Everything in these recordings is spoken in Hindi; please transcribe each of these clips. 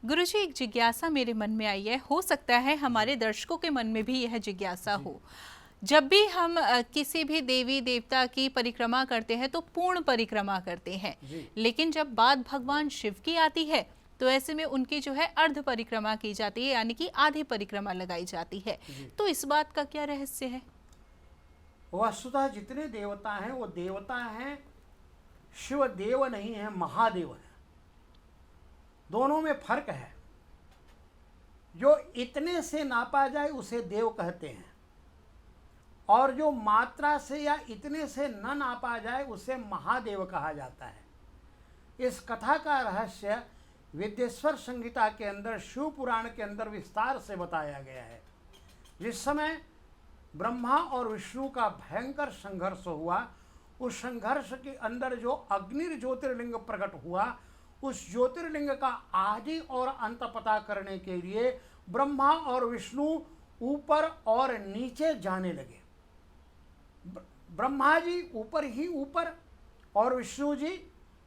गुरुजी, एक जिज्ञासा मेरे मन में आई है। हो सकता है हमारे दर्शकों के मन में भी यह जिज्ञासा हो। जब भी हम किसी भी देवी देवता की परिक्रमा करते हैं तो पूर्ण परिक्रमा करते हैं, लेकिन जब बात भगवान शिव की आती है तो ऐसे में उनकी जो है अर्ध परिक्रमा की जाती है, यानी कि आधी परिक्रमा लगाई जाती है। तो इस बात का क्या रहस्य है? वस्तुतः जितने देवता हैं वो देवता हैं, शिव देव नहीं है, महादेव है। दोनों में फर्क है। जो इतने से नापा जाए उसे देव कहते हैं, और जो मात्रा से या इतने से न नापा जाए उसे महादेव कहा जाता है। इस कथा का रहस्य विद्येश्वर संहिता के अंदर, शिव पुराण के अंदर विस्तार से बताया गया है। जिस समय ब्रह्मा और विष्णु का भयंकर संघर्ष हुआ, उस संघर्ष के अंदर जो अग्नि ज्योतिर्लिंग प्रकट हुआ, उस ज्योतिर्लिंग का आदि और अंत पता करने के लिए ब्रह्मा और विष्णु ऊपर और नीचे जाने लगे। ब्रह्मा जी ऊपर ही ऊपर और विष्णु जी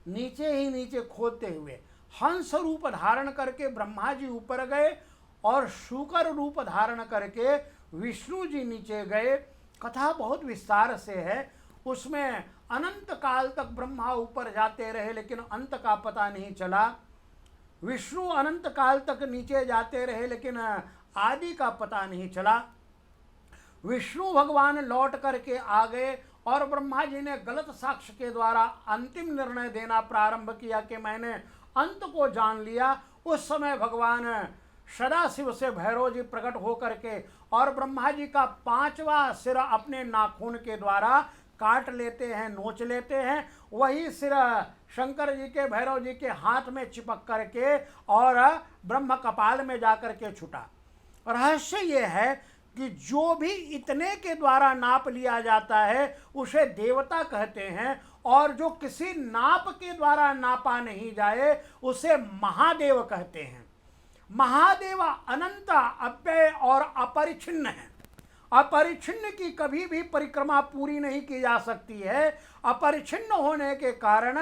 नीचे ही नीचे खोदते हुए हंस रूप धारण करके ब्रह्मा जी ऊपर गए और शूकर रूप धारण करके विष्णु जी नीचे गए। कथा बहुत विस्तार से है। उसमें अनंत काल तक ब्रह्मा ऊपर जाते रहे लेकिन अंत का पता नहीं चला। विष्णु अनंत काल तक नीचे जाते रहे लेकिन आदि का पता नहीं चला। विष्णु भगवान लौट करके आ गए और ब्रह्मा जी ने गलत साक्ष्य के द्वारा अंतिम निर्णय देना प्रारंभ किया कि मैंने अंत को जान लिया। उस समय भगवान सदाशिव से भैरव जी प्रकट होकर के और ब्रह्मा जी का 5वां सिर अपने नाखून के द्वारा काट लेते हैं, नोच लेते हैं। वही सिर शंकर जी के, भैरव जी के हाथ में चिपक करके और ब्रह्म कपाल में जाकर के छुटा। रहस्य ये है कि जो भी इतने के द्वारा नाप लिया जाता है उसे देवता कहते हैं, और जो किसी नाप के द्वारा नापा नहीं जाए उसे महादेव कहते हैं। महादेव अनंत, अव्यय और अपरिछिन्न है। अपरिछिन्न की कभी भी परिक्रमा पूरी नहीं की जा सकती है। अपरिछिन्न होने के कारण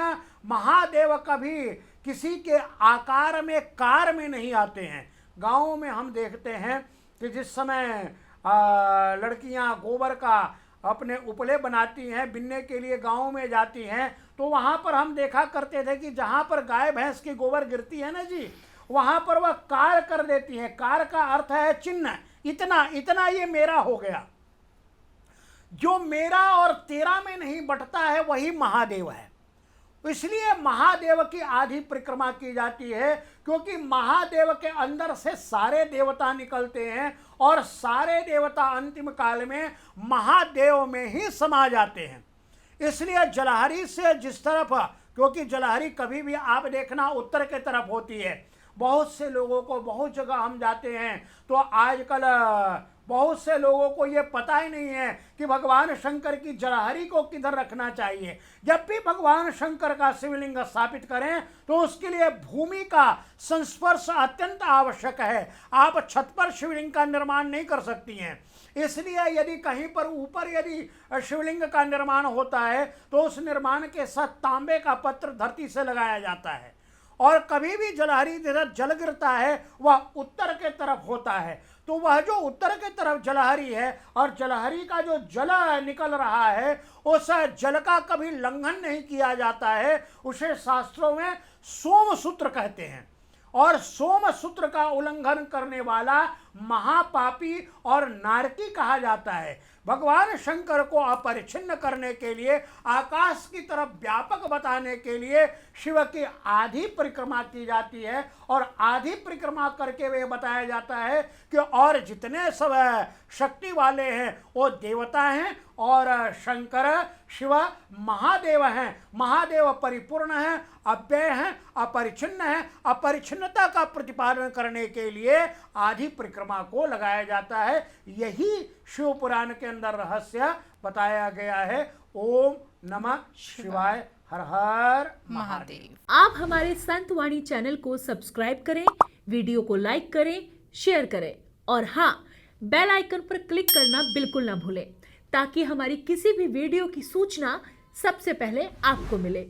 महादेव कभी किसी के आकार में, कार में नहीं आते हैं। गाँव में हम देखते हैं कि जिस समय लड़कियां गोबर का अपने उपले बनाती हैं, बिनने के लिए गाँव में जाती हैं, तो वहाँ पर हम देखा करते थे कि जहाँ पर गाय भैंस की गोबर गिरती है ना जी, वहाँ पर वह कार कर देती है। कार का अर्थ है चिन्ह, इतना इतना ये मेरा हो गया। जो मेरा और तेरा में नहीं बटता है वही महादेव है। इसलिए महादेव की आधी परिक्रमा की जाती है, क्योंकि महादेव के अंदर से सारे देवता निकलते हैं और सारे देवता अंतिम काल में महादेव में ही समा जाते हैं। इसलिए जलहरी से जिस तरफ, क्योंकि जलहरी कभी भी आप देखना उत्तर के तरफ होती है। बहुत से लोगों को, बहुत जगह हम जाते हैं तो आजकल बहुत से लोगों को ये पता ही नहीं है कि भगवान शंकर की जलहरी को किधर रखना चाहिए। जब भी भगवान शंकर का शिवलिंग स्थापित करें तो उसके लिए भूमि का संस्पर्श अत्यंत आवश्यक है। आप छत पर शिवलिंग का निर्माण नहीं कर सकती हैं। इसलिए यदि कहीं पर ऊपर यदि शिवलिंग का निर्माण होता है तो उस निर्माण के साथ तांबे का पत्र धरती से लगाया जाता है, और कभी भी जलहरी जिधर जल गिरता है वह उत्तर के तरफ होता है। तो वह जो उत्तर के तरफ जलहरी है और जलहरी का जो जल निकल रहा है उस जल का कभी लंघन नहीं किया जाता है। उसे शास्त्रों में सोमसूत्र कहते हैं, और सोमसूत्र का उल्लंघन करने वाला महापापी और नारकी कहा जाता है। भगवान शंकर को अपरिछिन्न करने के लिए, आकाश की तरफ व्यापक बताने के लिए शिव की आधी परिक्रमा की जाती है, और आधी परिक्रमा करके वे बताया जाता है कि और जितने सब शक्ति वाले हैं वो देवता हैं और शंकर शिव महादेव हैं। महादेव परिपूर्ण हैं, अव्यय हैं, अपरिछिन्न हैं। अपरिछिन्नता का प्रतिपादन करने के लिए आधी परिक्रमा को लगाया जाता है। यही शिव पुराण के अंदर रहस्य बताया गया है। ओम नमः शिवाय। हर हर महादेव। आप हमारे संत वाणी चैनल को सब्सक्राइब करें, वीडियो को लाइक करें, शेयर करें, और हाँ, बेल आइकन पर क्लिक करना बिल्कुल ना भूलें, ताकि हमारी किसी भी वीडियो की सूचना सबसे पहले आपको मिले।